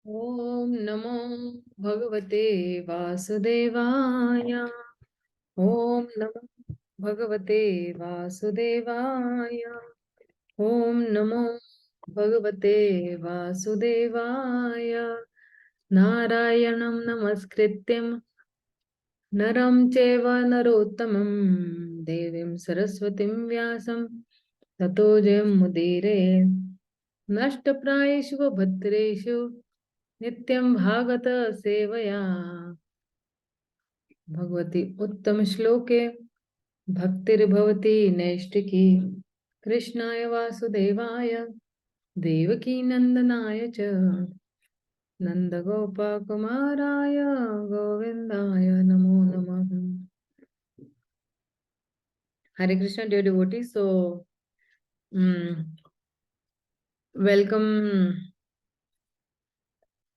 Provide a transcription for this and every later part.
Om Namo Bhagavate Vasudevaya. Om Namo Bhagavate Vasudevaya. Om Namo Bhagavate Vasudevaya. Narayanam Namaskrityam Naram Cheva Narottamam Devim Saraswatim Vyasam Tato Jayam Mudire Nashtaprayeshu Bhadreshu Nityam Bhagata Sevaya Bhagavati Uttam Shloke Bhaktiribhavati Naishtiki Krishnaya Vasudevaya Devaki Nandanaya Cha Nandagopa Kumaraya Govindaya Namo Namaha. Hare Krishna, dear devotees. So, welcome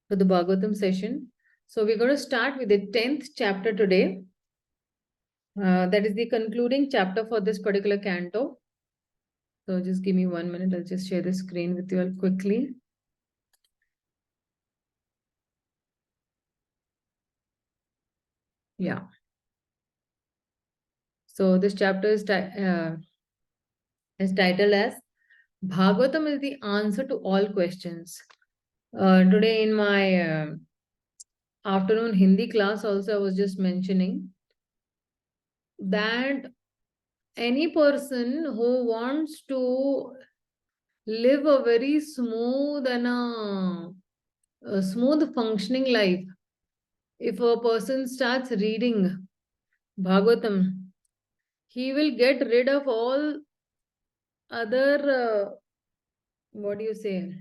to the Bhagavatam session. So, we're going to start with the 10th chapter today. That is the concluding chapter for this particular canto. So just give me 1 minute. I'll just share the screen with you all quickly. Yeah. So this chapter is titled as Bhagavatam is the answer to all questions. Today in my afternoon Hindi class also I was just mentioning that any person who wants to live a very smooth and a smooth functioning life, if a person starts reading Bhagavatam, he will get rid of all other, what do you say?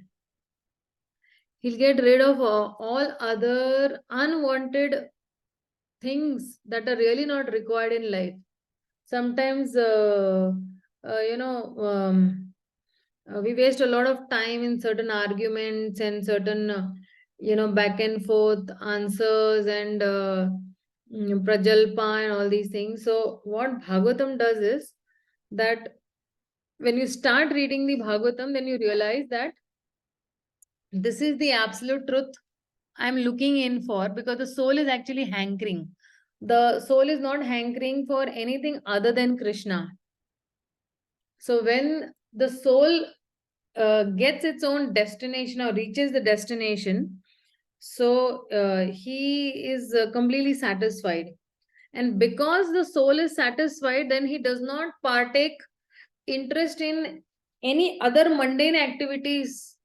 He'll get rid of all other unwanted things that are really not required in life. Sometimes, we waste a lot of time in certain arguments and certain, back and forth answers and prajalpa and all these things. So what Bhagavatam does is that when you start reading the Bhagavatam, then you realize that this is the absolute truth I'm looking in for, because the soul is actually hankering. The soul is not hankering for anything other than Krishna. So when the soul gets its own destination or reaches the destination, so he is completely satisfied. And because the soul is satisfied, then he does not partake interest in any other mundane activities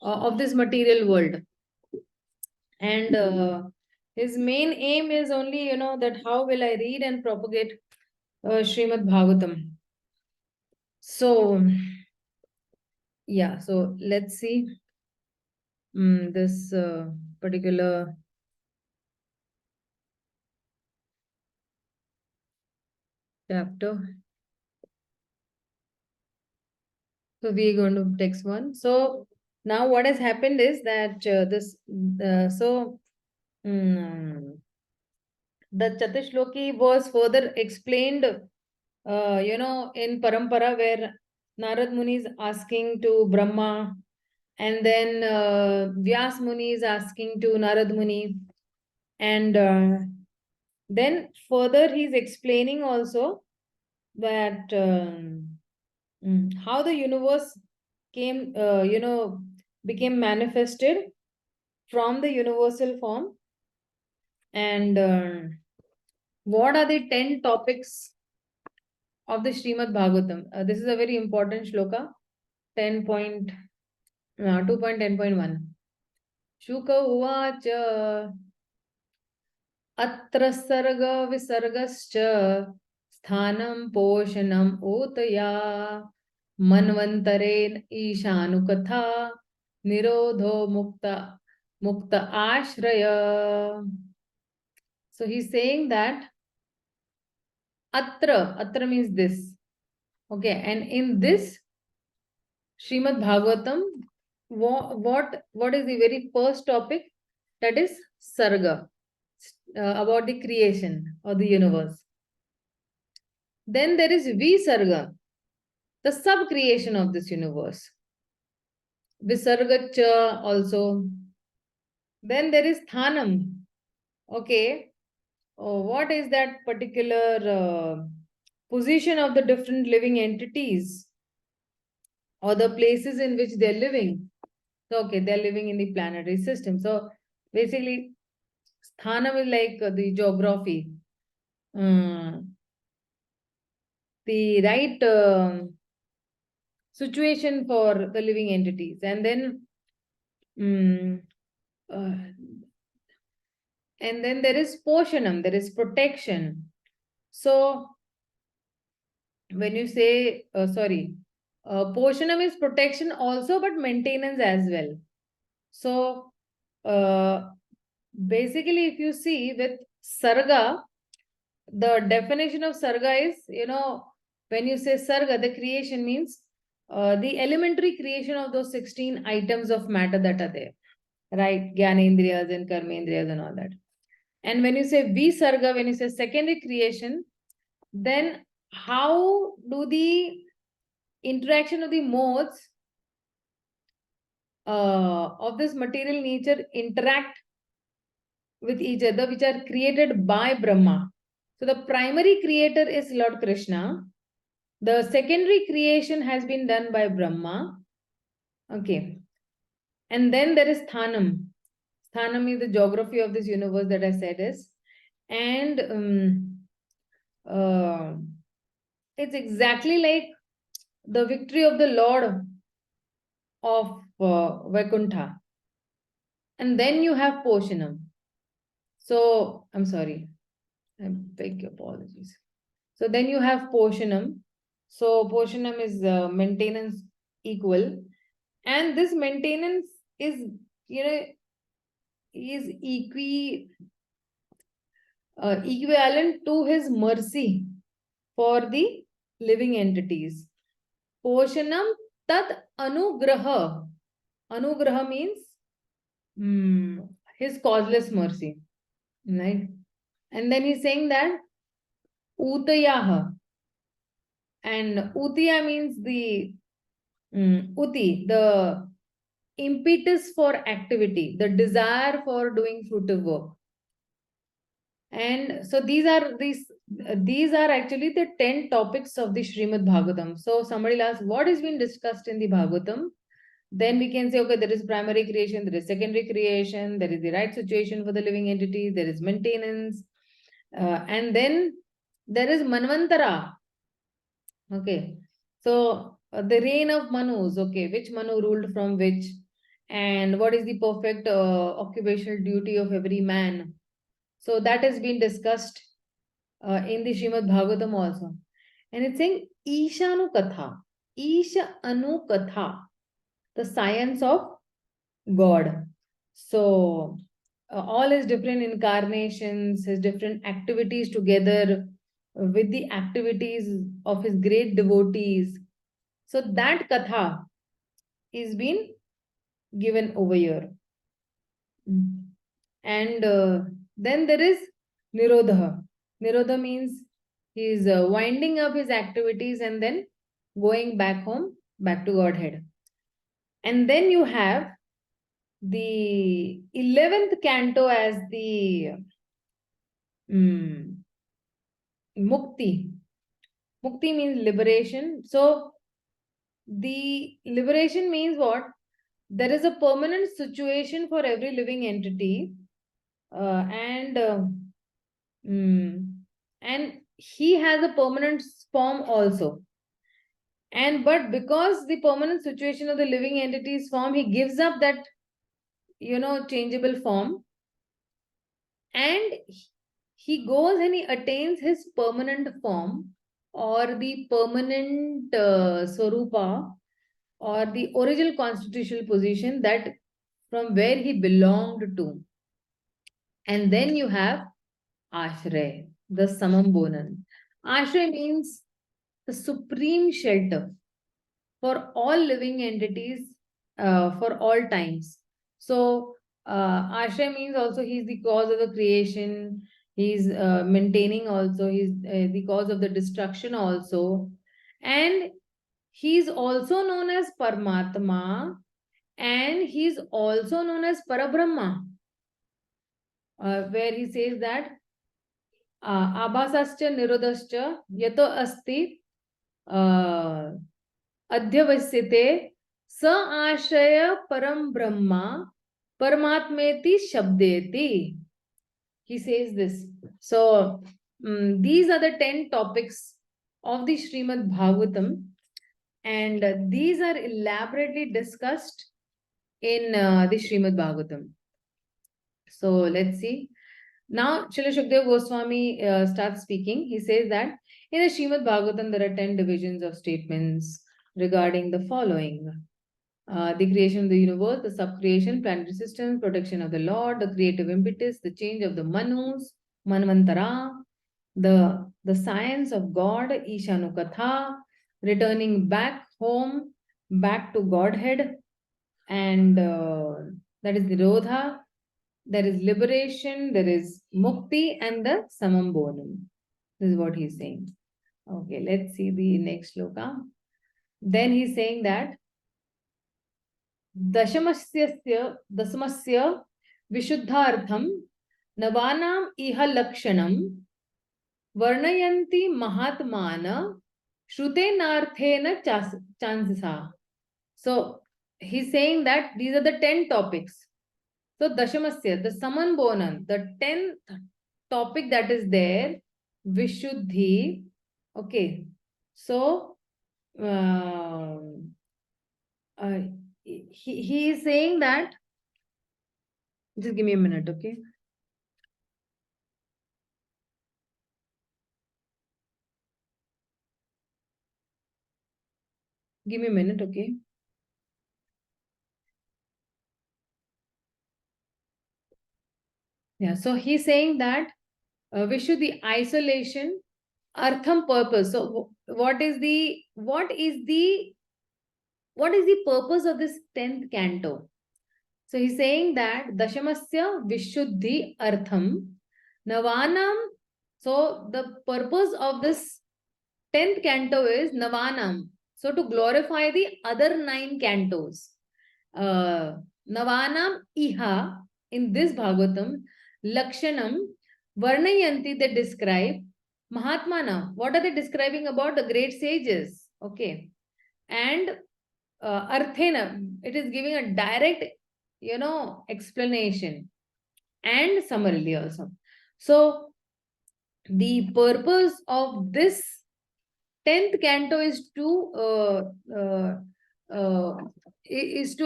of this material world. And his main aim is only, that how will I read and propagate Śrīmad-Bhāgavatam. So, yeah, so let's see this particular chapter. So we're going to text one. So now what has happened is that the Chatashloki was further explained, in Parampara, where Narad Muni is asking to Brahma, and then Vyas Muni is asking to Narad Muni, and then further he's explaining also that how the universe came, became manifested from the universal form, and what are the 10 topics of the Śrīmad-Bhāgavatam. This is a very important shloka, 2.10.1. Shuka uvacha atra sarga visargascha sthanam poshanam utaya manvantaren ishanukatha nirodho mukta ashraya. So he's saying that atra means this. Okay, and in this Śrīmad-Bhāgavatam, what is the very first topic? That is Sarga, about the creation of the universe. Then there is Visarga, the sub-creation of this universe. Visarga cha also. Then there is Thanam. Okay. Oh, what is that particular position of the different living entities or the places in which they're living? So, okay, they're living in the planetary system. So, basically, Sthanam is like the geography. The right situation for the living entities. And then uh, there is Poshanam, there is protection. So when you say, Poshanam is protection also, but maintenance as well. So basically, if you see with Sarga, the definition of Sarga is, when you say Sarga, the creation means the elementary creation of those 16 items of matter that are there, right? Gyanendriyas and Karmendriyas and all that. And when you say Visarga, when you say secondary creation, then how do the interaction of the modes of this material nature interact with each other, which are created by Brahma? So the primary creator is Lord Krishna. The secondary creation has been done by Brahma. Okay. And then there is Sthanam. Sthanam is the geography of this universe that I said is. And it's exactly like the victory of the Lord of Vaikuntha. And then you have Poshanam. So, I'm sorry. I beg your apologies. So then you have Poshanam. So Poshanam is maintenance equal. And this maintenance is, is equivalent to his mercy for the living entities. Poshanam tat anugraha. Anugraha means his causeless mercy. Right? And then he's saying that Utayaha. And Utiya means the Uti, the impetus for activity, the desire for doing fruitive work. And so these are actually the 10 topics of the Śrīmad-Bhāgavatam. So somebody asks, what is being discussed in the Bhagavatam? Then we can say, okay, there is primary creation, there is secondary creation, there is the right situation for the living entity, there is maintenance, and then there is Manvantara. Okay, so the reign of Manus, okay, which Manu ruled from which, and what is the perfect occupational duty of every man. So that has been discussed in the Śrīmad-Bhāgavatam also. And it's saying Ishanu Katha, Isha Anu Katha, the science of God. So all his different incarnations, his different activities together with the activities of his great devotees. So that Katha is been given over here. And then there is Nirodha. Nirodha means he is winding up his activities and then going back home, back to Godhead. And then you have the 11th canto as the Mukti. Mukti means liberation. So the liberation means what? There is a permanent situation for every living entity, and he has a permanent form also. And but because the permanent situation of the living entity's form, he gives up that changeable form, and he goes and he attains his permanent form or the permanent Swarupa or the original constitutional position that from where he belonged to. And then you have Ashray, the summum bonum. Ashray means the supreme shelter for all living entities for all times. So Ashray means also he's the cause of the creation, he's maintaining also, he's the cause of the destruction also. And he's also known as Paramatma, and he's also known as Parabrahma. where he says that abhasascha nirodhascha yato asti adhyavasyate sa ashaya param brahma paramatmeti shabdeti. He says this. So these are the 10 topics of the Śrīmad-Bhāgavatam, and these are elaborately discussed in the Śrīmad-Bhāgavatam. So let's see. Now, Srila Shukdev Goswami starts speaking. He says that in the Śrīmad-Bhāgavatam, there are 10 divisions of statements regarding the following. The creation of the universe, the sub-creation, planetary system, protection of the Lord, the creative impetus, the change of the manus, manvantara, the science of God, Ishanukatha, returning back home, back to Godhead, and that is Nirodha, there is liberation, there is mukti, and the summum bonum. This is what he's saying. Okay, let's see the next shloka. Then he's saying that Dashamasya Vishuddhartham Navanam Iha Lakshanam Varnayanti Mahatmana Shrutenarthena Chansasa. So he's saying that these are the 10 topics. So Dashamasya, the summum bonum, the 10th topic that is there, Vishuddhi. Okay. So he is saying that, just give me a minute, okay? Give me a minute, okay? Yeah, so he's saying that Vishuddhi, isolation, artham, purpose. So what is the purpose of this 10th canto? So he's saying that Dashamasya Vishuddhi Artham Navanam. So the purpose of this 10th canto is Navanam. So to glorify the other 9 cantos. Navanam Iha, in this Bhagavatam, Lakshanam, Varnayanti, they describe Mahatmana. What are they describing about? The great sages. Okay. And Arthena, it is giving a direct, explanation, and summarily also. So the purpose of this 10th canto is to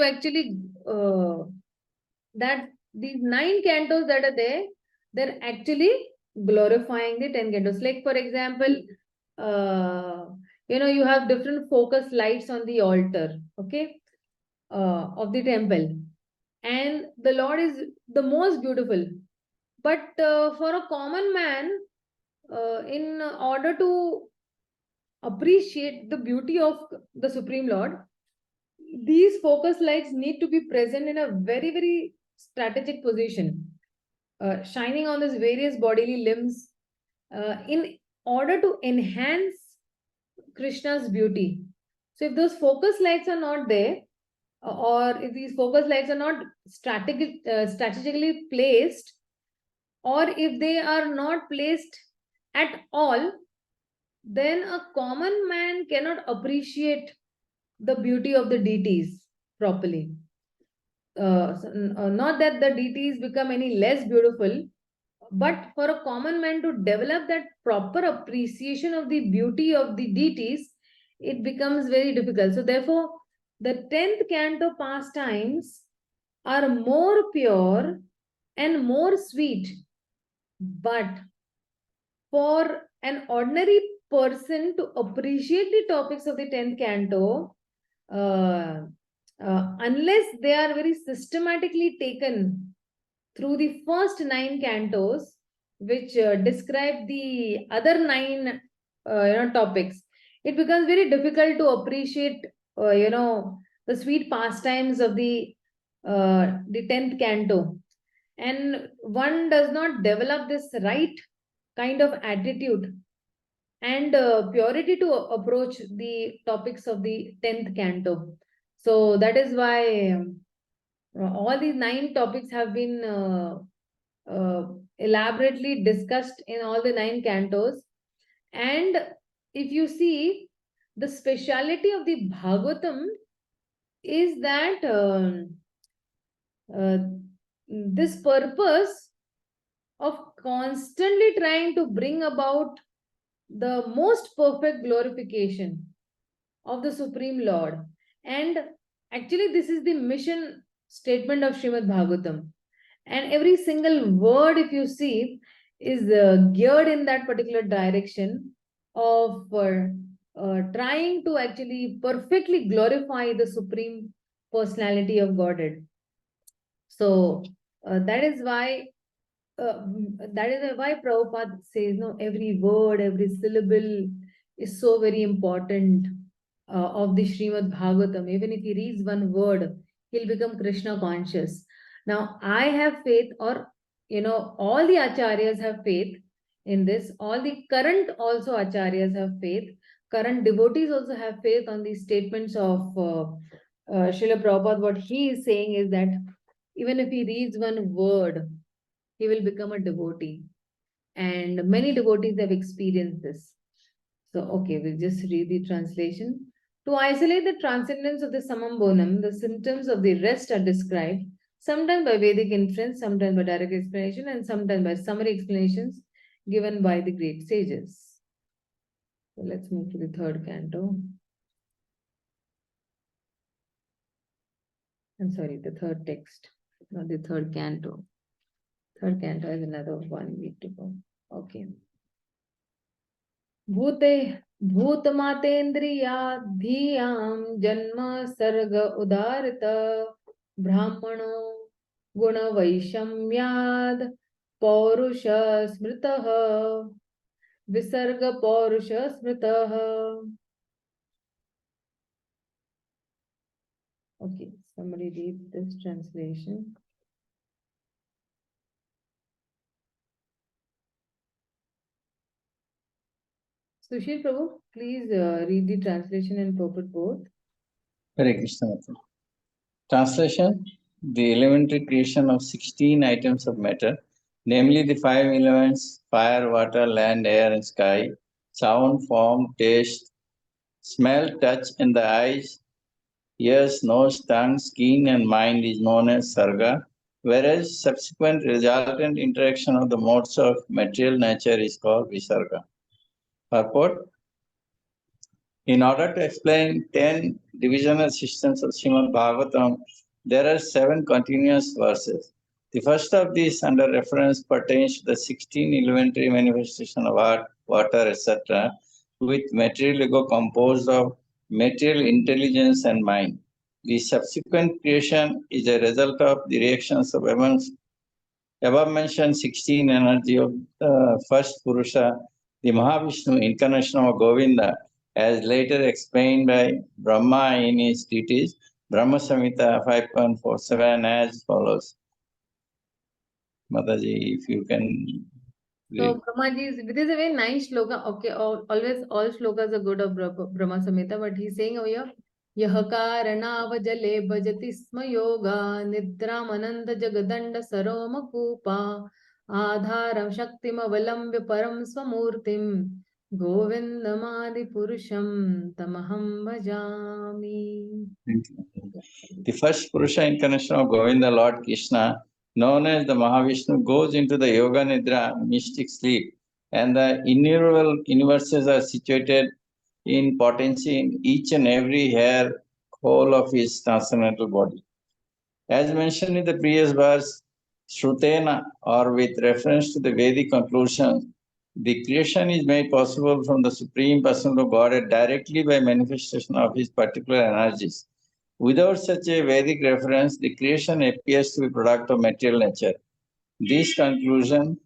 actually that these 9 cantos that are there, they're actually glorifying the 10 cantos. Like for example, you have different focus lights on the altar, okay, of the temple, and the Lord is the most beautiful. But for a common man, in order to appreciate the beauty of the Supreme Lord, these focus lights need to be present in a very, very strategic position, shining on these various bodily limbs, in order to enhance Krishna's beauty. So if those focus lights are not there, or if these focus lights are not strategically placed, or if they are not placed at all, then a common man cannot appreciate the beauty of the deities properly. Not that the deities become any less beautiful, but for a common man to develop that proper appreciation of the beauty of the deities, it becomes very difficult. So therefore, the 10th canto pastimes are more pure and more sweet. But for an ordinary person to appreciate the topics of the 10th canto, unless they are very systematically taken through the first 9 cantos, which describe the other 9 topics, it becomes very difficult to appreciate the sweet pastimes of the 10th canto, and one does not develop this right kind of attitude and purity to approach the topics of the 10th canto. So that is why all these 9 topics have been elaborately discussed in all the 9 cantos. And if you see, the speciality of the Bhagavatam is that this purpose of constantly trying to bring about the most perfect glorification of the Supreme Lord. And actually, this is the mission statement of Śrīmad-Bhāgavatam. And every single word, if you see, is geared in that particular direction of trying to actually perfectly glorify the Supreme Personality of Godhead. So that is why Prabhupada says, no, every word, every syllable is so very important of the Śrīmad-Bhāgavatam. Even if he reads one word, he'll become Kṛṣṇa conscious. Now, I have faith, or all the acharyas have faith in this. All the current also acharyas have faith. Current devotees also have faith on these statements of Srila Prabhupada. What he is saying is that even if he reads one word, he will become a devotee. And many devotees have experienced this. So, okay, we'll just read the translation. To isolate the transcendence of the summum bonum, the symptoms of the rest are described, sometimes by Vedic inference, sometimes by direct explanation, and sometimes by summary explanations given by the great sages. So let's move to the third canto. I'm sorry, the third text, not the third canto. Third canto is another one week to go. Okay. Bhute Bhutamatendraya Dhiyam Janma Sarga Udarita Brahmano Guna Vaishamyad Paurusha Smritaha Visarga Paurusha Smritaha. Okay, somebody read this translation. Sushil Prabhu, please read the translation and purport both. Hare Krishna. Translation: the elementary creation of 16 items of matter, namely the 5 elements: fire, water, land, air, and sky, sound, form, taste, smell, touch, and the eyes, ears, nose, tongue, skin, and mind is known as sarga, whereas subsequent resultant interaction of the modes of material nature is called visarga. Purport: in order to explain 10 divisional systems of Śrīmad-Bhāgavatam, there are 7 continuous verses. The first of these, under reference, pertains to the 16 elementary manifestation of earth, water, etc., with material ego composed of material intelligence and mind. The subsequent creation is a result of the reactions of above mentioned 16 energy of the first Purusha, the Mahavishnu, incarnation of Govinda, as later explained by Brahma in his treatise, Brahma Samhita 5.47, as follows. Mataji, if you can. So, Brahmaji, this is a very nice shloka. Okay, always all shlokas are good of Brahma Samhita, but he's saying over here, Yahakarana bhajati sma yoga nidram ananda jagadanda saroma kupa adharam shaktim avalambya param swamurtim govindamadi purusham tamaham bhajami. The first Purusha incarnation of Govinda, Lord Kṛṣṇa, known as the Mahavishnu, goes into the Yoga Nidra, mystic sleep, and the innumerable universes are situated in potency in each and every hair whole of his transcendental body. As mentioned in the previous verse, Shrutena, or with reference to the Vedic conclusion, the creation is made possible from the Supreme Personality of Godhead directly by manifestation of his particular energies. Without such a Vedic reference, the creation appears to be product of material nature. This conclusion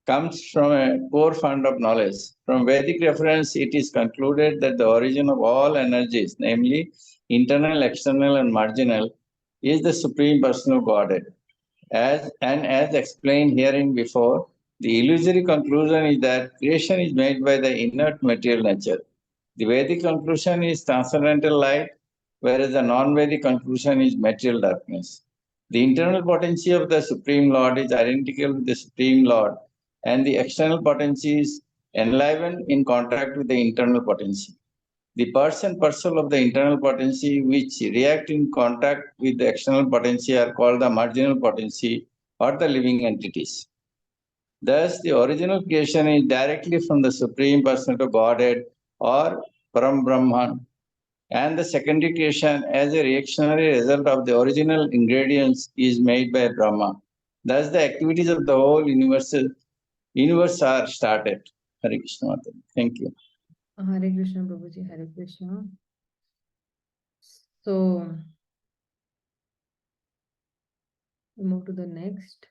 comes from a poor fund of knowledge. From Vedic reference, it is concluded that the origin of all energies, namely internal, external, and marginal, is the Supreme Personal of Godhead. As explained herein before, the illusory conclusion is that creation is made by the inert material nature. The Vedic conclusion is transcendental light whereas the non-Vedic conclusion is material darkness. The internal potency of the Supreme Lord is identical with the Supreme Lord, and the external potency is enlivened in contact with the internal potency. The parts and parcel of the internal potency which react in contact with the external potency are called the marginal potency or the living entities. Thus, the original creation is directly from the Supreme Personality of Godhead or Param Brahman, and the secondary creation as a reactionary result of the original ingredients is made by Brahma. Thus, the activities of the whole universe are started. Hare Krishna. Thank you. Hare Krishna, Prabhuji, Hare Krishna. So, we move to the next.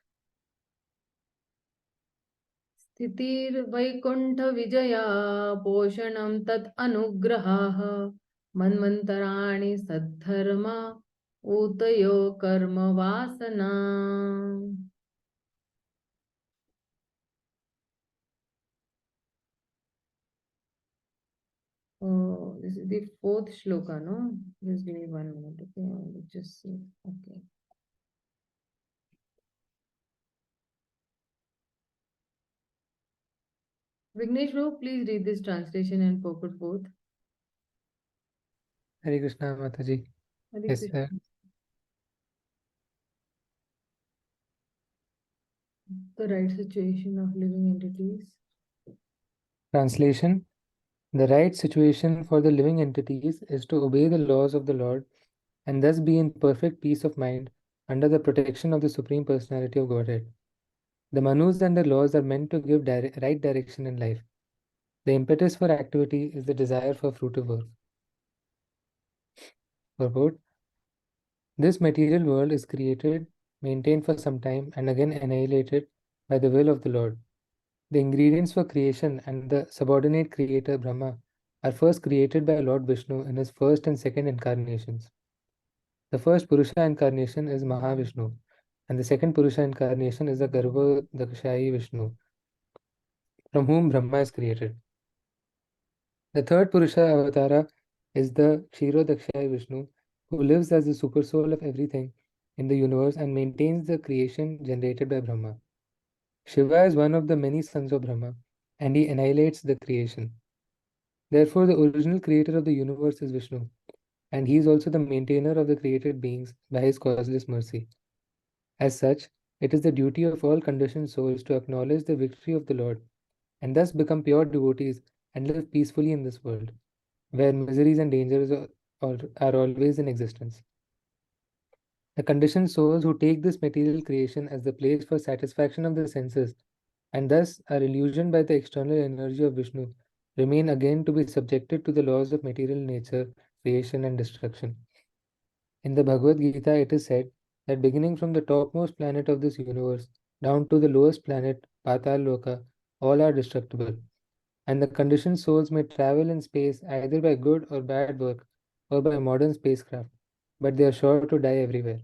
स्थितिर् Vaikuntha Vijaya पोषणं तत् अनुग्रहाः मन्वन्तराणि सद्धर्मा ऊतयो कर्म वासना. Oh, this is the fourth shloka, no? Just give me 1 minute, okay? I will just see. Okay. Vignesh Bro, please read this translation and purport both. Hare Krishna, Mataji. Hare Yes, Krishna. sir. The right situation of living entities. Translation: the right situation for the living entities is to obey the laws of the Lord and thus be in perfect peace of mind under the protection of the Supreme Personality of Godhead. The manus and the laws are meant to give right direction in life. The impetus for activity is the desire for fruitive work. Purport: this material world is created, maintained for some time, and again annihilated by the will of the Lord. The ingredients for creation and the subordinate creator Brahma are first created by Lord Vishnu in his first and second incarnations. The first Purusha incarnation is Mahavishnu, and the second Purusha incarnation is the Garbhodakashayi Vishnu, from whom Brahma is created. The third Purusha avatara is the Kshirodakashayi Vishnu, who lives as the supersoul of everything in the universe and maintains the creation generated by Brahma. Shiva is one of the many sons of Brahma, and he annihilates the creation. Therefore, the original creator of the universe is Vishnu, and he is also the maintainer of the created beings by his causeless mercy. As such, it is the duty of all conditioned souls to acknowledge the victory of the Lord, and thus become pure devotees and live peacefully in this world, where miseries and dangers are always in existence. The conditioned souls who take this material creation as the place for satisfaction of the senses, and thus are illusioned by the external energy of Vishnu, remain again to be subjected to the laws of material nature, creation, and destruction. In the Bhagavad-gītā, it is said that beginning from the topmost planet of this universe down to the lowest planet, Patal Loka, all are destructible, and the conditioned souls may travel in space either by good or bad work or by modern spacecraft, but they are sure to die everywhere,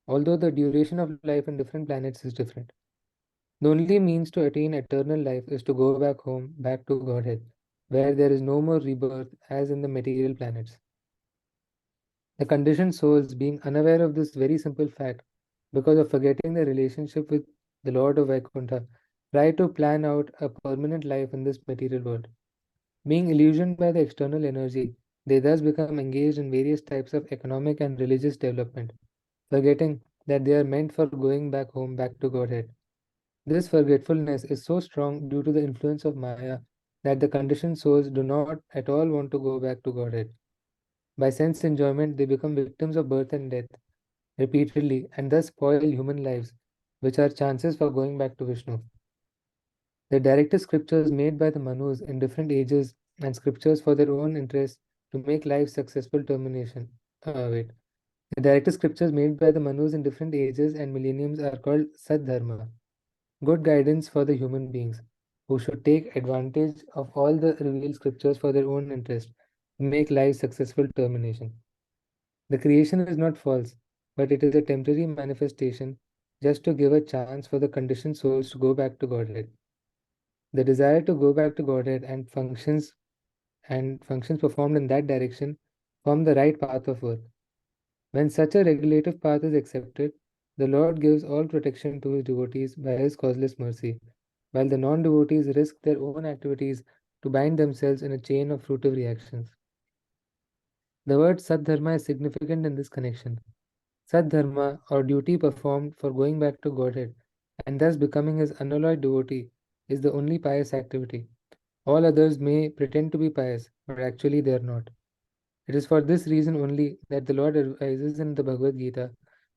although the duration of life in different planets is different. The only means to attain eternal life is to go back home, back to Godhead, where there is no more rebirth as in the material planets. The conditioned souls, being unaware of this very simple fact, because of forgetting their relationship with the Lord of Vaikuntha, try to plan out a permanent life in this material world. Being illusioned by the external energy, they thus become engaged in various types of economic and religious development, forgetting that they are meant for going back home, back to Godhead. This forgetfulness is so strong due to the influence of Maya that the conditioned souls do not at all want to go back to Godhead. By sense enjoyment, they become victims of birth and death repeatedly and thus spoil human lives, which are chances for going back to Vishnu. The directed scriptures made by the Manus in different ages and scriptures for their own interest to make life successful termination. The directed scriptures made by the Manus in different ages and millenniums are called Sadharma, good guidance for the human beings, who should take advantage of all the revealed scriptures for their own interest to make life successful termination. The creation is not false, but it is a temporary manifestation just to give a chance for the conditioned souls to go back to Godhead. The desire to go back to Godhead and functions performed in that direction form the right path of work. When such a regulative path is accepted, the Lord gives all protection to his devotees by his causeless mercy, while the non-devotees risk their own activities to bind themselves in a chain of fruitive reactions. The word Sadharma is significant in this connection. Sadharma, or duty performed for going back to Godhead, and thus becoming his unalloyed devotee, is the only pious activity. All others may pretend to be pious, but actually they are not. It is for this reason only that the Lord advises in the Bhagavad-gītā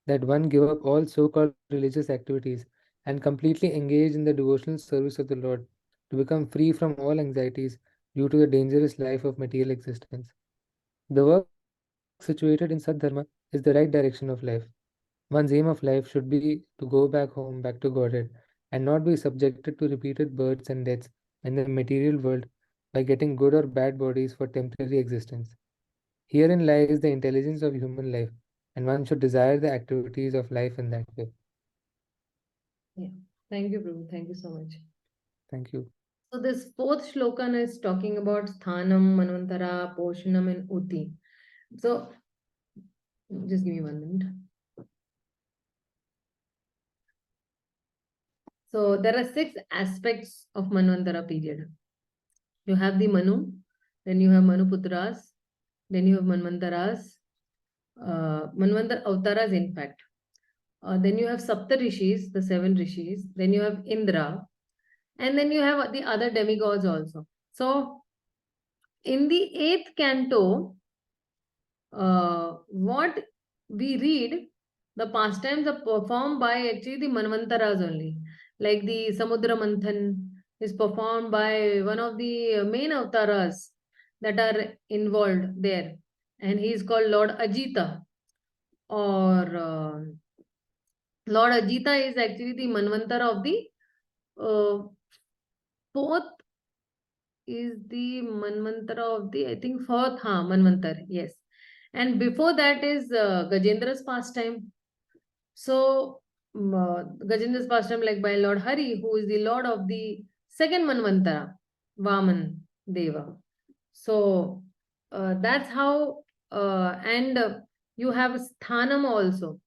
that one give up all so-called religious activities and completely engage in the devotional service of the Lord to become free from all anxieties due to the dangerous life of material existence. The work situated in Sadharma is the right direction of life. One's aim of life should be to go back home, back to Godhead, and not be subjected to repeated births and deaths in the material world by getting good or bad bodies for temporary existence. Herein lies the intelligence of human life, and one should desire the activities of life in that way. Yeah. Thank you, Prabhu. Thank you so much. Thank you. So this fourth shloka is talking about Sthanam, Manvantara, Poshanam, and Uti. So just give me 1 minute. So there are 6 aspects of Manvantara period. You have the Manu, then you have Manuputras, then you have Manvantaras, Manvantar Avtaras in fact. Then you have Sapta Rishis, the 7 Rishis. Then you have Indra. And then you have the other demigods also. So in the 8th canto, what we read, the pastimes are performed by actually the Manvantaras only. Like the Samudra Manthan is performed by one of the main avtaras that are involved there. And he is called Lord Ajita. Or Lord Ajita is actually the Manvantara of the 4th is the Manvantara of the, I think 4th, Manvantar, yes. And before that is Gajendra's pastime. So, Gajendra's pastime like by Lord Hari, who is the Lord of the 2nd Manvantara, Vaman Deva. So, that's how, and you have Sthanam also.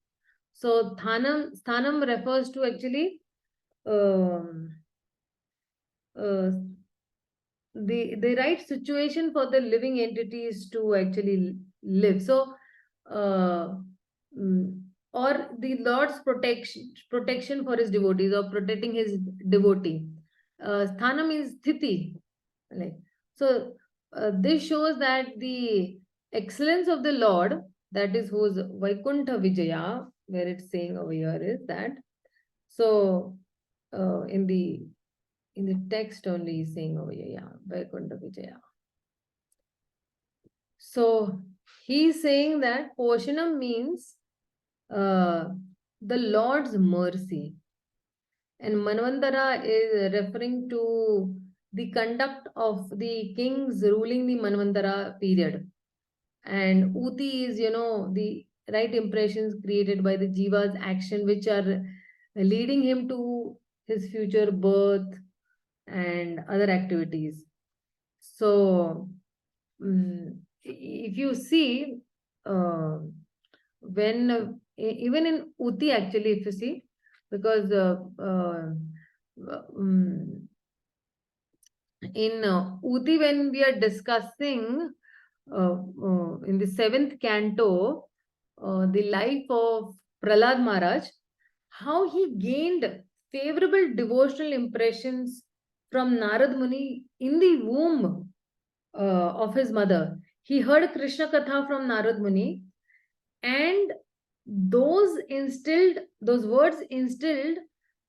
So, Sthanam refers to actually the right situation for the living entities to actually live. So, or the Lord's protection for his devotees or protecting his devotee. Sthanam is sthiti. Like, so, this shows that the excellence of the Lord, that is whose Vaikuntha Vijaya, where it's saying over here is that. So, in the text only is saying over here, yeah, Vaikuntha Vijaya. So he's saying that Poshanam means the Lord's mercy. And Manvantara is referring to the conduct of the kings ruling the Manvantara period. And Uti is, the right impressions created by the Jiva's action, which are leading him to his future birth and other activities. So, if you see, when even in Uti actually, if you see, because in Uti, when we are discussing in the 7th canto, the life of Prahlad Maharaj, how he gained favorable devotional impressions from Narad Muni in the womb of his mother. He heard Krishna Katha from Narad Muni, and those words instilled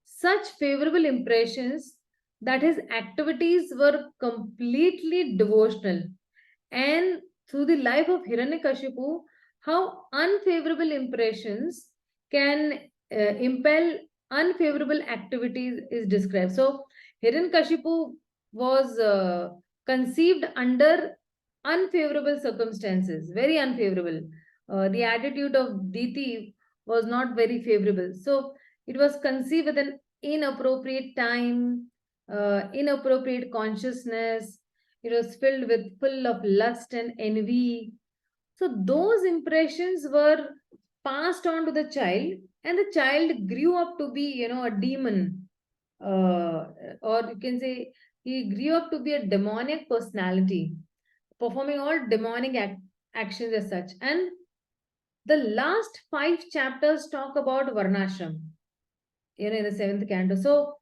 such favorable impressions that his activities were completely devotional. And through the life of Hiranyakashipu, how unfavorable impressions can impel unfavorable activities is described. So Hiranyakashipu was conceived under unfavorable circumstances, very unfavorable. The attitude of Diti was not very favorable. So it was conceived with an inappropriate time, inappropriate consciousness. It was full of lust and envy. So those impressions were passed on to the child, and the child grew up to be, a demon, or you can say he grew up to be a demonic personality, performing all demonic actions as such. And the last 5 chapters talk about varnashram, in the 7th canto. So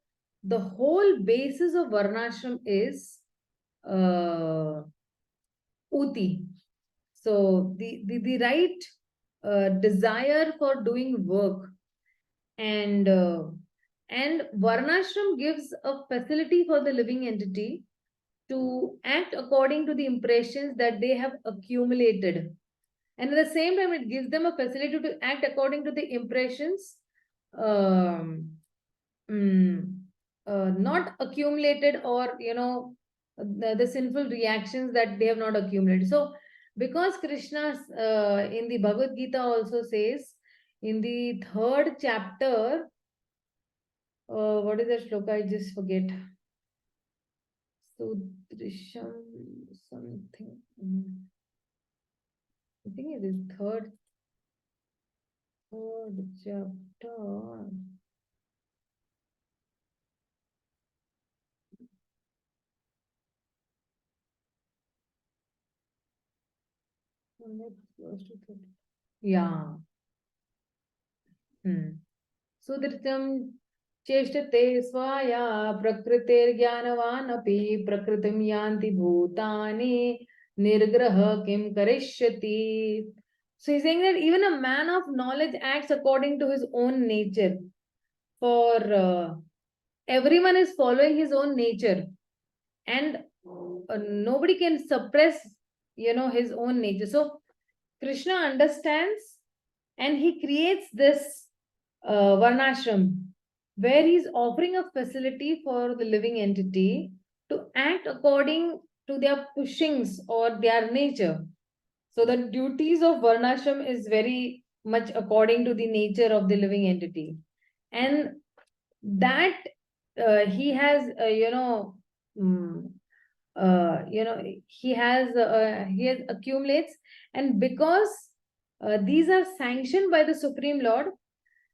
the whole basis of varnashram is uti. So the right desire for doing work, and varnashram gives a facility for the living entity to act according to the impressions that they have accumulated, and at the same time it gives them a facility to act according to the impressions um, not accumulated, or the sinful reactions that they have not accumulated. So because Krishna in the Bhagavad-gītā also says in the 3rd chapter, what is that shloka? I just forget. Sudrisham something. I think it is third chapter. Yeah. Sudritam cheshtate swaya prakritir jnanavan api prakritim yanti bhutani nirgraha kim karishyati. So he's saying that even a man of knowledge acts according to his own nature. For everyone is following his own nature, and nobody can suppress, his own nature. So Krishna understands, and he creates this varnashram, where he's offering a facility for the living entity to act according to their pushings or their nature. So the duties of varnashram is very much according to the nature of the living entity, and that he has, he has accumulates, and because these are sanctioned by the Supreme Lord,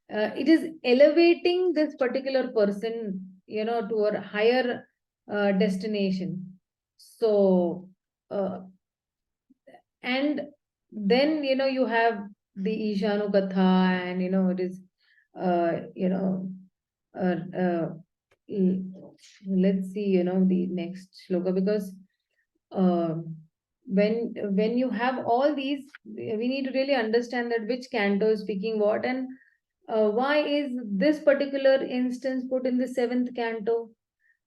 it is elevating this particular person, to a higher destination. So and then you have the Ishanu Katha, and it is let's see the next shloka, because when you have all these, we need to really understand that which canto is speaking what, and why is this particular instance put in the 7th canto,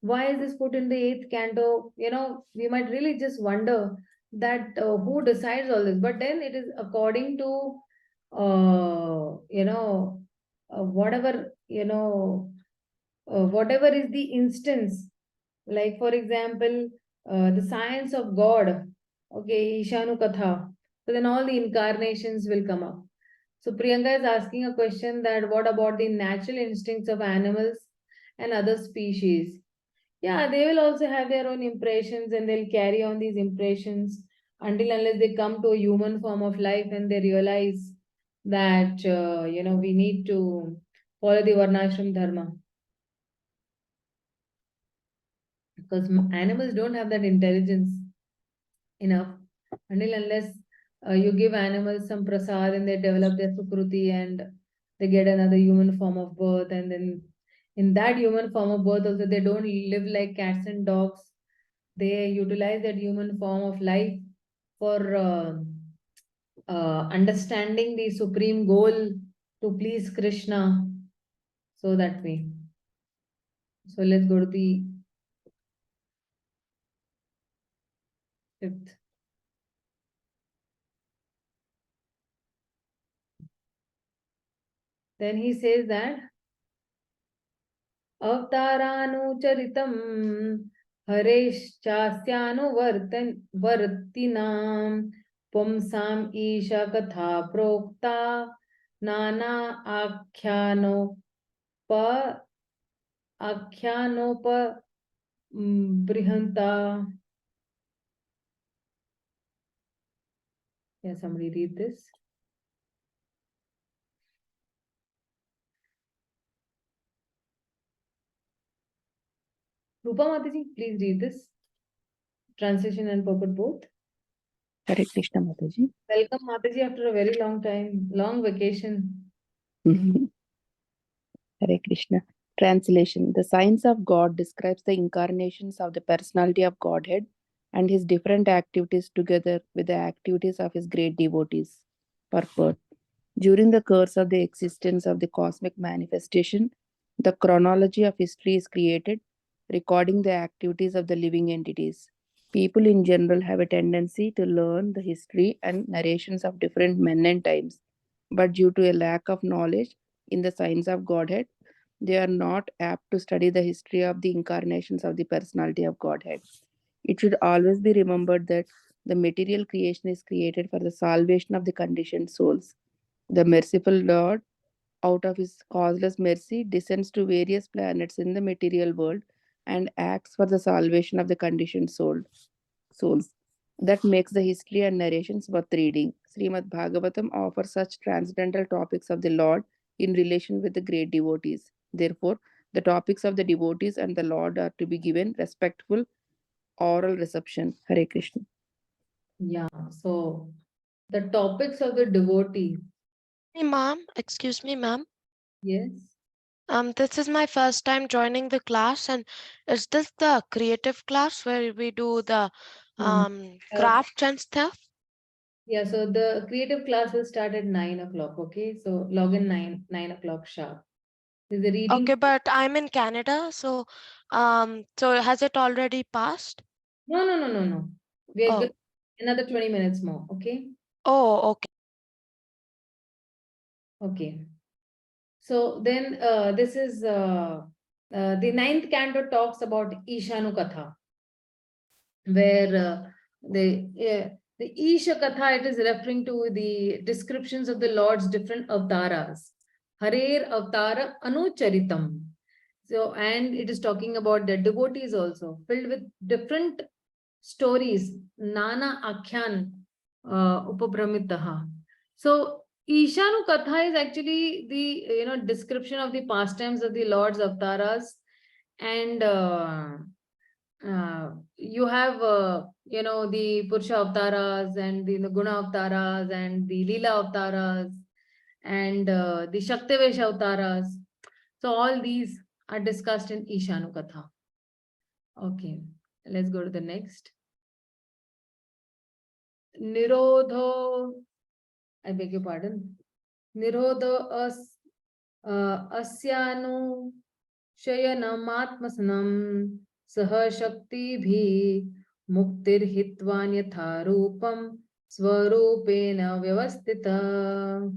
why is this put in the 8th canto. We might really just wonder that who decides all this, but then it is according to whatever whatever is the instance. Like for example, the science of God, okay, Ishanu Katha, so then all the incarnations will come up. So Priyanka is asking a question that what about the natural instincts of animals and other species? Yeah, they will also have their own impressions, and they'll carry on these impressions until unless they come to a human form of life and they realize that we need to follow the Varnashram Dharma. Because animals don't have that intelligence enough until unless you give animals some prasad and they develop their sukruti and they get another human form of birth, and then in that human form of birth also they don't live like cats and dogs. They utilize that human form of life for understanding the supreme goal to please Krishna. So that way. So let's go to the 5th. Then he says that Avtaranucharitam Hareshchasyanuvartinam Pumsam Isha Katha Prokta Nana Akhyanopa Brihanta. Yeah, somebody read this. Rupa Mataji, please read this. Translation and purport both. Hare Krishna Mataji. Welcome Mataji after a very long time, long vacation. Hare Krishna. Translation. The science of God describes the incarnations of the personality of Godhead and his different activities together with the activities of his great devotees. Purport. During the course of the existence of the cosmic manifestation, the chronology of history is created, recording the activities of the living entities. People in general have a tendency to learn the history and narrations of different men and times, but due to a lack of knowledge in the science of Godhead, they are not apt to study the history of the incarnations of the personality of Godhead. It should always be remembered that the material creation is created for the salvation of the conditioned souls. The merciful Lord, out of his causeless mercy, descends to various planets in the material world and acts for the salvation of the conditioned souls. That makes the history and narrations worth reading. Śrīmad-Bhāgavatam offers such transcendental topics of the Lord in relation with the great devotees. Therefore, the topics of the devotees and the Lord are to be given respectful oral reception. Hare Krishna. Yeah, so the topics of the devotee. Hey, ma'am, excuse me, ma'am. Yes. This is my first time joining the class, and is this the creative class where we do the crafts and stuff? Yeah, so the creative class will start at 9 o'clock. Okay, so log in 9 o'clock sharp. Is the reading? Okay, but I'm in Canada, so so has it already passed? No. We are Oh. good. Another 20 minutes more. Okay. Oh, okay. Okay. So then this is the 9th canto talks about Ishanu Katha, where the Isha Katha, it is referring to the descriptions of the Lord's different avatars. Harer Avatara Anucharitam. So, and it is talking about the devotees also, filled with different stories, Nana Akhyan Upabhramitaha. So, Ishanu Katha is actually the description of the pastimes of the Lord's avatars, and you have the Purusha avatars and the Guna avatars and the Leela avatars and the Shaktavesha avatars. So all these are discussed in Ishanu Katha. Okay, let's go to the next. Nirodho, I beg your pardon. Nirodho asyanu shayanam atmasanam saha shakti bhi muktir hitvan yatha rupam swarupena vyavastita.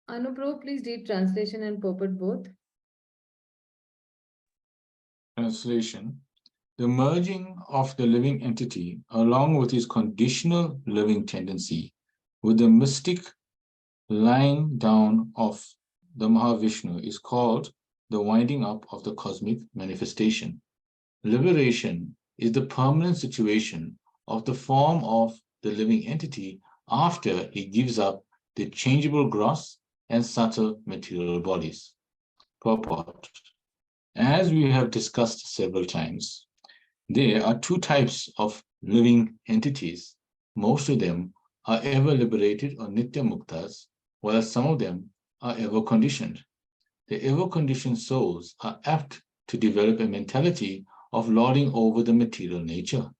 Anupro, please read translation and purport both. Translation. The merging of the living entity along with his conditional living tendency with the mystic lying down of the Mahavishnu is called the winding up of the cosmic manifestation. Liberation is the permanent situation of the form of the living entity after he gives up the changeable gross and subtle material bodies. Purport. As we have discussed several times, there are two types of living entities. Most of them are ever liberated or nitya muktas, while some of them are ever conditioned. The ever conditioned souls are apt to develop a mentality of lording over the material nature,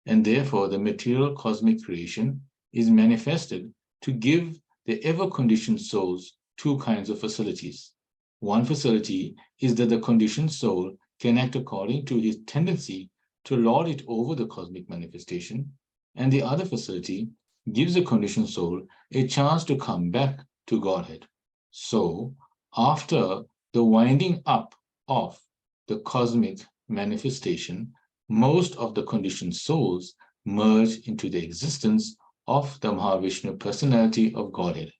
and therefore the material cosmic creation is manifested to give the ever conditioned souls two kinds of facilities. One facility is that the conditioned soul can act according to his tendency to lord it over the cosmic manifestation, and the other facility gives the conditioned soul a chance to come back to Godhead. So, after the winding up of the cosmic manifestation, most of the conditioned souls merge into the existence of the Mahavishnu personality of Godhead,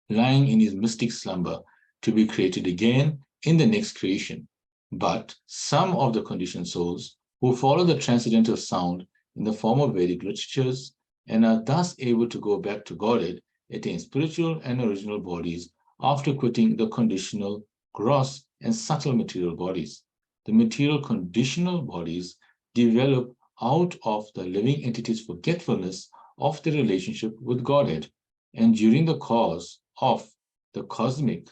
lying in his mystic slumber to be created again in the next creation. But some of the conditioned souls who follow the transcendental sound in the form of Vedic literatures and are thus able to go back to Godhead, attain spiritual and original bodies after quitting the conditional, gross, and subtle material bodies. The material conditional bodies develop out of the living entity's forgetfulness of the relationship with Godhead, and during the course of the cosmic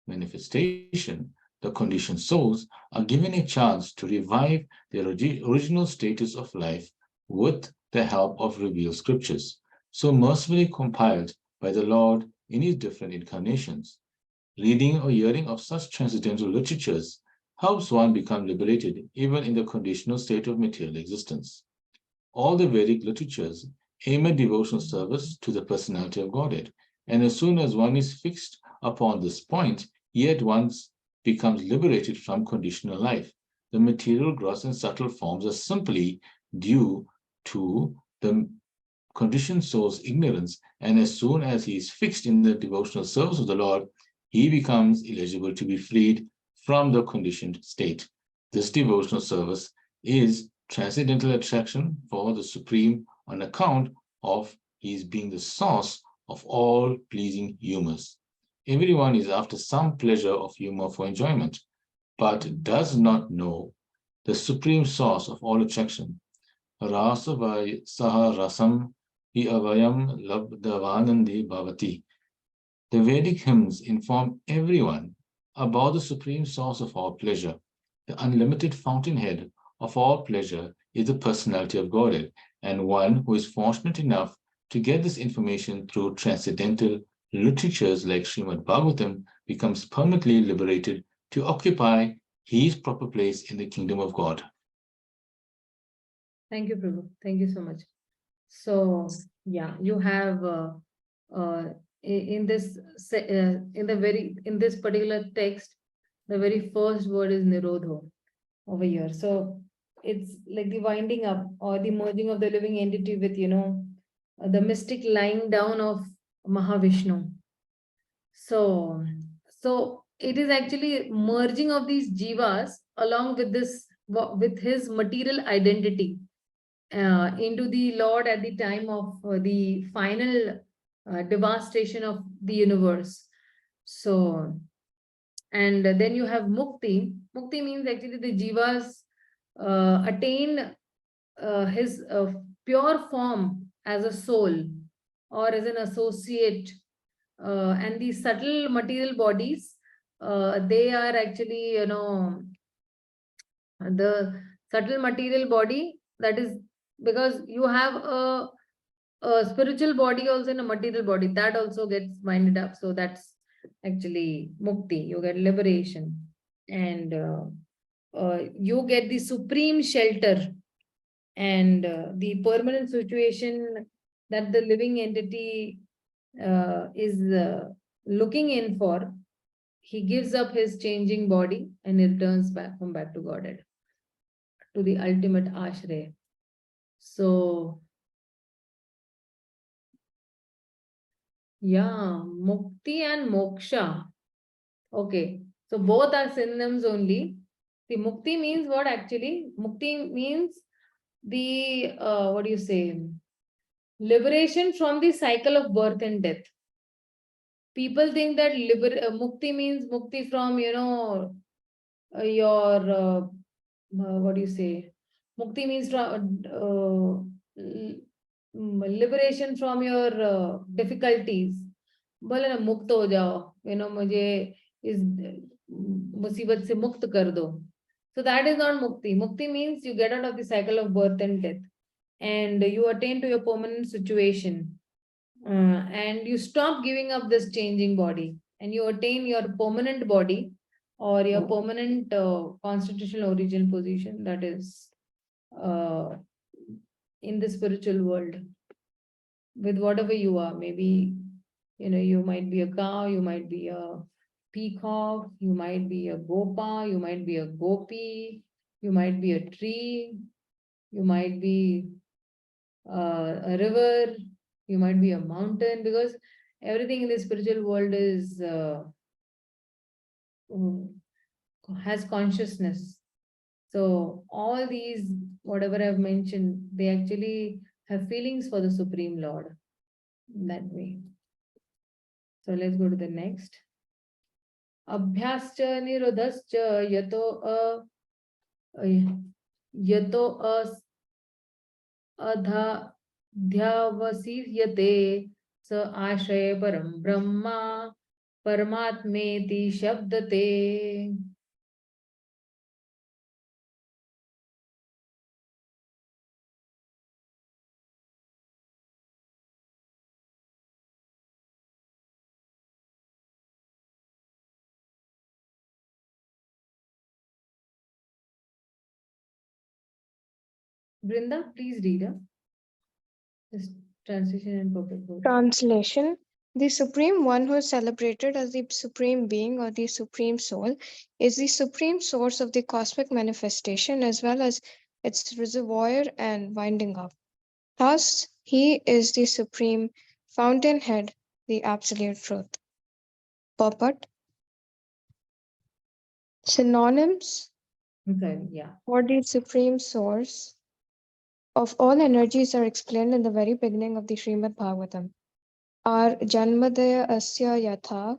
manifestation, the conditioned souls are given a chance to revive their original status of life with the help of revealed scriptures, so mercifully compiled by the Lord in his different incarnations. Reading or hearing of such transcendental literatures helps one become liberated even in the conditional state of material existence. All the Vedic literatures aim at devotional service to the personality of Godhead, and as soon as one is fixed upon this point, he at once becomes liberated from conditional life. The material, gross, and subtle forms are simply due to the conditioned soul's ignorance, and as soon as he is fixed in the devotional service of the Lord, he becomes eligible to be freed from the conditioned state. This devotional service is transcendental attraction for the Supreme on account of his being the source of all pleasing humors. Everyone is after some pleasure of humor for enjoyment, but does not know the supreme source of all attraction. Rasavai saha rasam hi avayam labdavanandi bhavati. The Vedic hymns inform everyone about the supreme source of all pleasure. The unlimited fountainhead of all pleasure is the personality of Godhead, and one who is fortunate enough to get this information through transcendental literatures like Śrīmad-Bhāgavatam becomes permanently liberated to occupy his proper place in the kingdom of God. Thank you, Prabhu. Thank you so much. So, yeah, you have in this particular text, the very first word is nirodho over here. So it's like the winding up or the merging of the living entity with, the mystic lying down of Mahavishnu. So it is actually merging of these jivas along with his material identity into the Lord at the time of the final devastation of the universe. So, and then you have mukti. Mukti means actually the jivas attain his pure form as a soul or as an associate, and the subtle material bodies, they are actually, the subtle material body, that is because you have a spiritual body also in a material body, that also gets winded up. So that's actually mukti. You get liberation, and you get the supreme shelter and the permanent situation that the living entity is looking in for. He gives up his changing body and he returns back to Godhead, to the ultimate ashraya. So, yeah, mukti and moksha. Okay, so both are synonyms only. The mukti means what actually? Mukti means the, what do you say? Liberation from the cycle of birth and death. People think that mukti means mukti from, your, what do you say? Mukti means liberation from your difficulties. बोले ना मुक्त हो जाओ, मुझे इस मुसीबत से मुक्त कर दो. So that is not mukti. Mukti means you get out of the cycle of birth and death, and you attain to your permanent situation, and you stop giving up this changing body, and you attain your permanent body or your permanent constitutional origin position, that is in the spiritual world, with whatever you are. Maybe, you might be a cow, you might be a peacock, you might be a gopa, you might be a gopi, you might be a tree, you might be a river, you might be a mountain, because everything in the spiritual world is has consciousness. So all these, whatever I've mentioned, they actually have feelings for the Supreme Lord that way. So let's go to the next. Abhyascha nirodhascha yato adhyavasiyate sa ashaya param brahma paramatmeti shabdate. Brinda, please read this translation and purport. Translation: the Supreme One, who is celebrated as the Supreme Being or the Supreme Soul, is the supreme source of the cosmic manifestation as well as its reservoir and winding up. Thus, he is the Supreme Fountainhead, the Absolute Truth. Purport: synonyms Okay, yeah. for the Supreme Source of all energies are explained in the very beginning of the Śrīmad-Bhāgavatam. Are Janmadaya Asya Yatha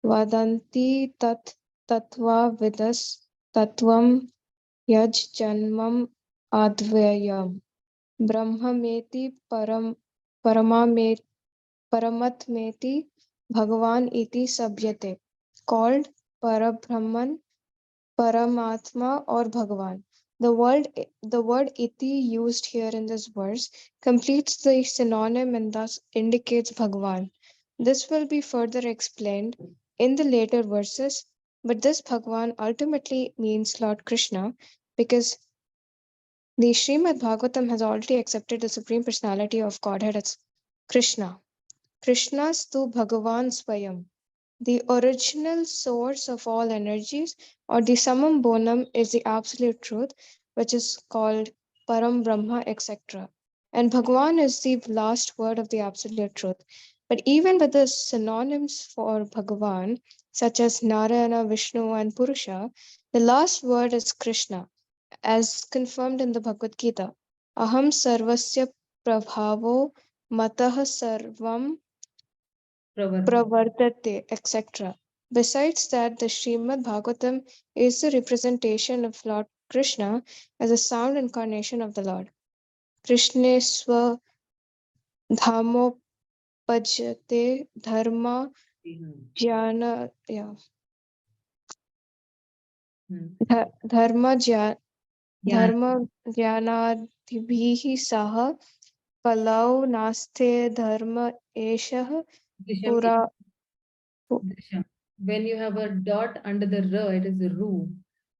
Vadanti Tat Tattva Vidas Tattvam Yaj Janmam Advayam Brahmameti Paramatmeti Bhagavan iti Sabhyate, called Parabrahman, Paramatma, or Bhagavan. The word iti used here in this verse completes the synonym and thus indicates Bhagavan. This will be further explained in the later verses, but this Bhagavan ultimately means Lord Krishna because the Śrīmad-Bhāgavatam has already accepted the Supreme Personality of Godhead as Kṛṣṇa. Krishnastu Bhagavan Swayam. The original source of all energies, or the summum bonum, is the absolute truth, which is called Param Brahma, etc. And Bhagavan is the last word of the absolute truth. But even with the synonyms for Bhagavan, such as Narayana, Vishnu, and Purusha, the last word is Krishna, as confirmed in the Bhagavad-gītā. Aham sarvasya prabhavo matah sarvam pravartate, etc. Besides that, the Śrīmad-Bhāgavatam is the representation of Lord Krishna as a sound incarnation of the Lord. Krishnesva dhamopajate dharma jnana dharma jnanadibhihi saha kalau naste dharma eshah pura. When you have a dot under the R, it is Ru.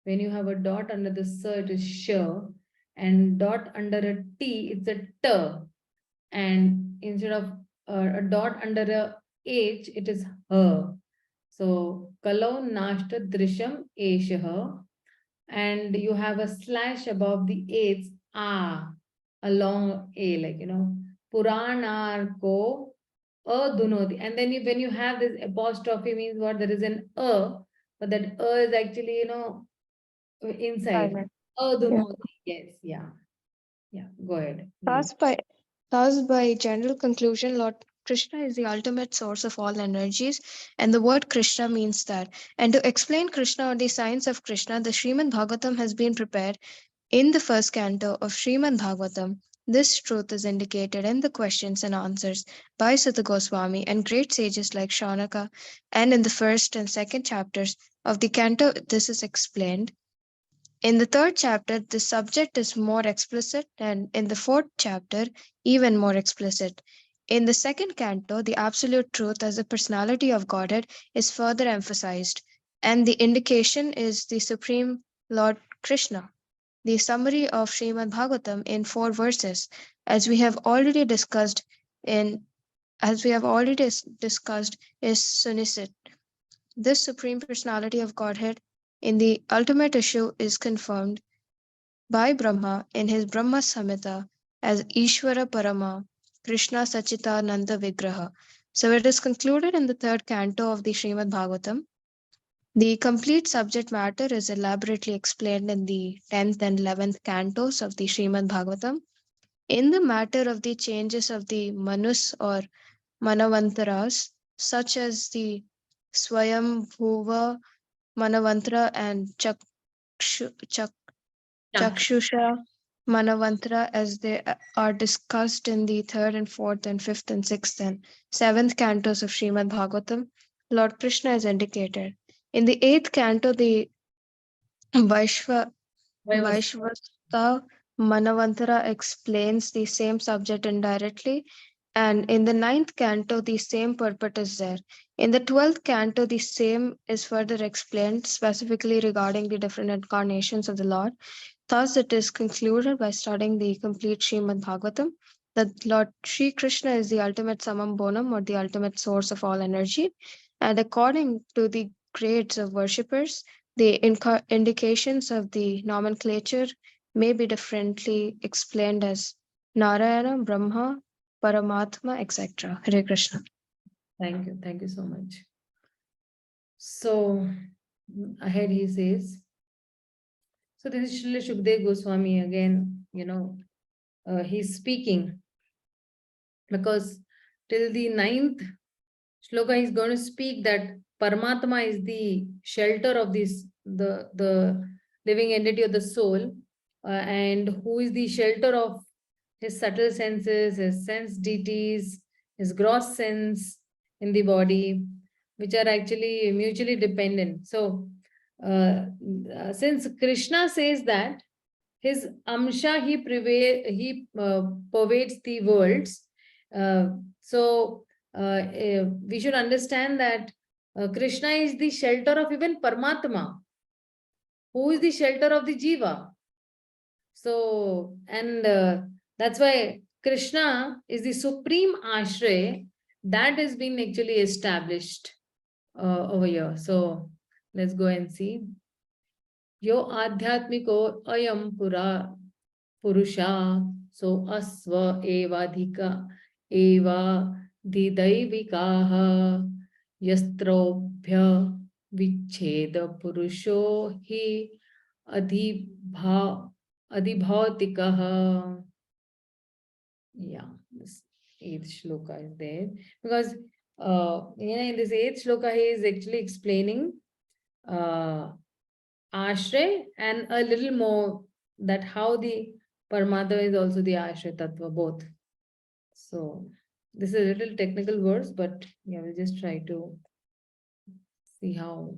When you have a dot under the S, it is Sh. And dot under a T, it's a T. And instead of a dot under a H, it is H. So, Kalau Nashta Drisham Eshah. And you have a slash above the H, A, a long A, like, Puranar ko Dunoti. And then when you have this apostrophe, means what? There is an but that is actually, inside. Dunoti. Yes, yeah. Yeah, go ahead. Thus, by general conclusion, Lord Krishna is the ultimate source of all energies, and the word Krishna means that. And to explain Krishna or the science of Krishna, the Śrīmad-Bhāgavatam has been prepared in the first canto of Śrīmad-Bhāgavatam. This truth is indicated in the questions and answers by Sutta Goswami and great sages like Shaunaka, and in the first and second chapters of the canto, this is explained. In the third chapter, the subject is more explicit, and in the fourth chapter, even more explicit. In the second canto, the absolute truth as the personality of Godhead is further emphasized, and the indication is the Supreme Lord Krishna. The summary of Śrīmad-Bhāgavatam in 4 verses, as we have already discussed, is sunicid. This Supreme Personality of Godhead in the ultimate issue is confirmed by Brahma in his Brahma Samhita as Ishvara Parama, Krishna Sachitananda Vigraha. So it is concluded in the third canto of the Śrīmad-Bhāgavatam. The complete subject matter is elaborately explained in the 10th and 11th cantos of the Śrīmad-Bhāgavatam. In the matter of the changes of the manus or manavantaras, such as the Swayambhuva Manavantara and Chakshusha Manavantara, as they are discussed in the 3rd and 4th and 5th and 6th and 7th cantos of Śrīmad-Bhāgavatam, Lord Krishna is indicated. In the 8th canto, the Vaishvasta Manavantara explains the same subject indirectly, and in the 9th canto, the same purport is there. In the 12th canto, the same is further explained specifically regarding the different incarnations of the Lord. Thus, it is concluded by studying the complete Śrīmad-Bhāgavatam that Lord Śrī Krishna is the ultimate summum bonum, or the ultimate source of all energy, and according to the grades of worshippers, the indications of the nomenclature may be differently explained as Narayana, Brahma, Paramatma, etc. Hare Krishna. Thank you so much. So ahead he says, so this is Srila Shukdev Goswami again, he's speaking because till the 9th shloka he's going to speak that Paramatma is the shelter of the living entity of the soul, and who is the shelter of his subtle senses, his sense deities, his gross sense in the body, which are actually mutually dependent. So since Krishna says that his amsha he pervades the worlds, we should understand that Krishna is the shelter of even Paramatma, who is the shelter of the jiva. So, and that's why Krishna is the supreme ashray that has been actually established over here. So let's go and see. Yo adhyatmiko ayam purusha, so asva evadhika eva didaivikaha yastrobhya vicheda purusho hi adhibhautikaha. Yeah, this 8th shloka is there because in this 8th shloka he is actually explaining ashray and a little more that how the Paramatma is also the ashray tattva, both. So this is a little technical verse, but yeah, we'll just try to see how.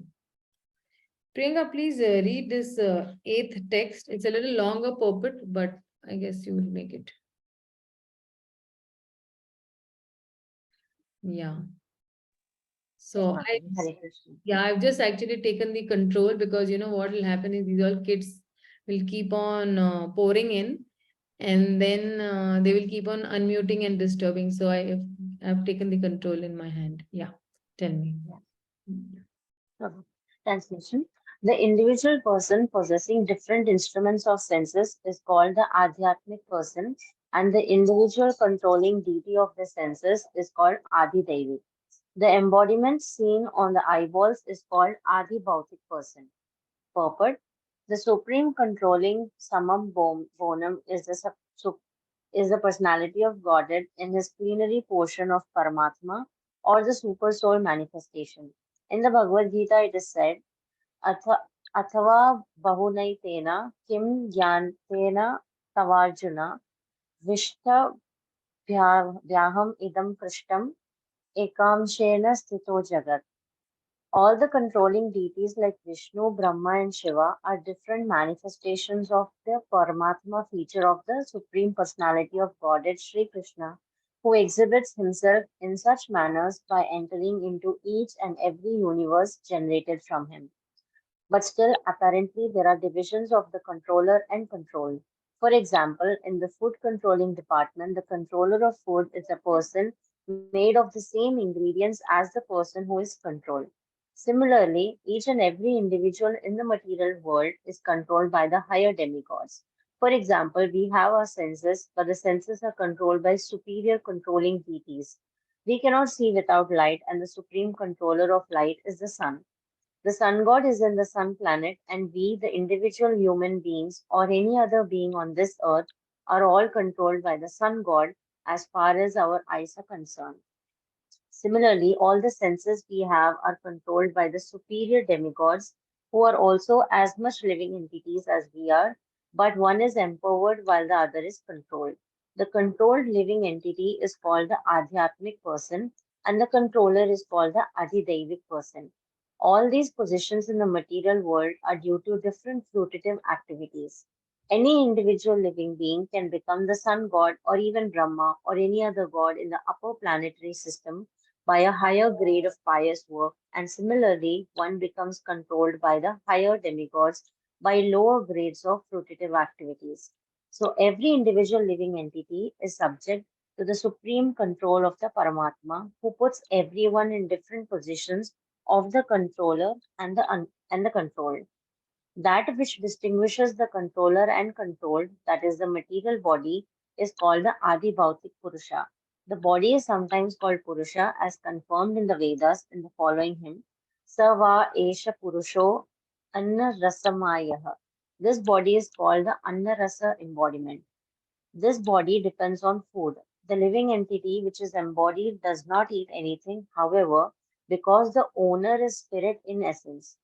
Priyanka, please read this 8th text. It's a little longer purport, but I guess you will make it. Yeah. So I've just actually taken the control because what will happen is these all kids will keep on pouring in, and then they will keep on unmuting and disturbing. So I've taken the control in my hand. Yeah, tell me. Translation. The individual person possessing different instruments of senses is called the Adhyatmic person, and the individual controlling deity of the senses is called Adi Devi. The embodiment seen on the eyeballs is called Adi Bhautik person. Purport. The supreme controlling summum bonum is the personality of Godhead in his plenary portion of Paramatma, or the super soul manifestation. In the Bhagavad-gītā it is said, Athava bahunaitena kim gyantena tavarjuna vishta vyaham idam krishtam ekamshena sthito jagat. All the controlling deities like Vishnu, Brahma and Shiva are different manifestations of the Paramatma feature of the Supreme Personality of Godhead, Sri Krishna, who exhibits himself in such manners by entering into each and every universe generated from him. But still, apparently, there are divisions of the controller and control. For example, in the food controlling department, the controller of food is a person made of the same ingredients as the person who is controlled. Similarly, each and every individual in the material world is controlled by the higher demigods. For example, we have our senses, but the senses are controlled by superior controlling deities. We cannot see without light, and the supreme controller of light is the sun. The sun god is in the sun planet, and we, the individual human beings or any other being on this earth, are all controlled by the sun god as far as our eyes are concerned. Similarly, all the senses we have are controlled by the superior demigods, who are also as much living entities as we are, but one is empowered while the other is controlled. The controlled living entity is called the Adhyatmic person, and the controller is called the Adhidevic person. All these positions in the material world are due to different fruitive activities. Any individual living being can become the sun god or even Brahma or any other god in the upper planetary system by a higher grade of pious work, and similarly, one becomes controlled by the higher demigods by lower grades of fruitive activities. So every individual living entity is subject to the supreme control of the Paramatma, who puts everyone in different positions of the controller and the controlled. That which distinguishes the controller and controlled, that is the material body, is called the Adi Bhautik Purusha. The body is sometimes called Purusha as confirmed in the Vedas in the following hymn, Sava Esha Purusho Anna Rasamayaha. This body is called the Anna Rasa embodiment. This body depends on food. The living entity which is embodied does not eat anything, however, because the owner is spirit in essence.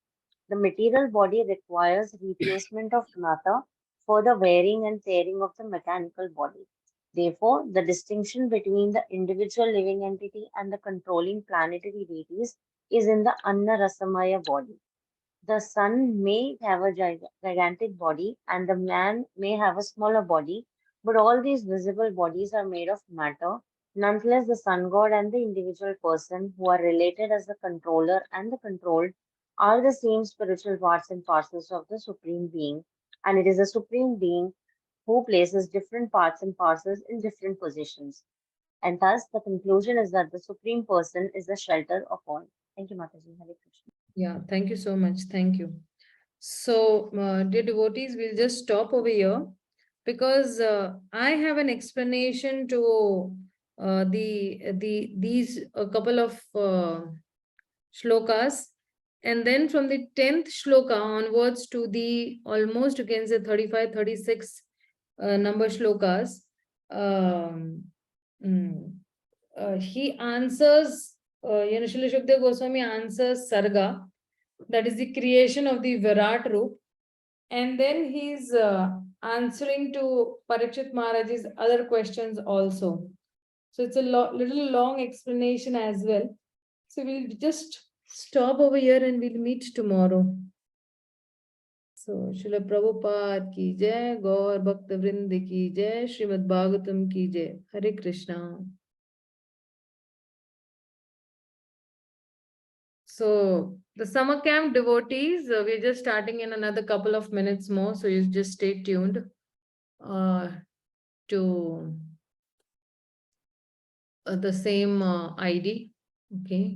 The material body requires replacement of matter for the wearing and tearing of the mechanical body. Therefore, the distinction between the individual living entity and the controlling planetary deities is in the Anna Rasamaya body. The sun may have a gigantic body and the man may have a smaller body, but all these visible bodies are made of matter. Nonetheless, the sun god and the individual person, who are related as the controller and the controlled, are the same spiritual parts and parcels of the Supreme Being, and it is the Supreme Being who places different parts and parcels in different positions. And thus, the conclusion is that the Supreme Person is the shelter of all. Thank you, Mataji. Hare Krishna. Yeah, thank you so much. Thank you. So, dear devotees, we'll just stop over here because I have an explanation to these a couple of shlokas, and then from the 10th shloka onwards to the almost you can say 35, 36 number shlokas. He answers, Srila Shukdev Goswami answers Sarga, that is the creation of the Virat Roop, and then he's answering to Parikshit Maharaj's other questions also. So it's a little long explanation as well. So we'll just stop over here and we'll meet tomorrow. So Srila Prabhupada ki jai, Gaur Bhakta Vrindi ki jai, Śrīmad-Bhāgavatam ki jai. Hare Krishna. So the summer camp devotees, we're just starting in another couple of minutes more. So you just stay tuned to the same ID. Okay.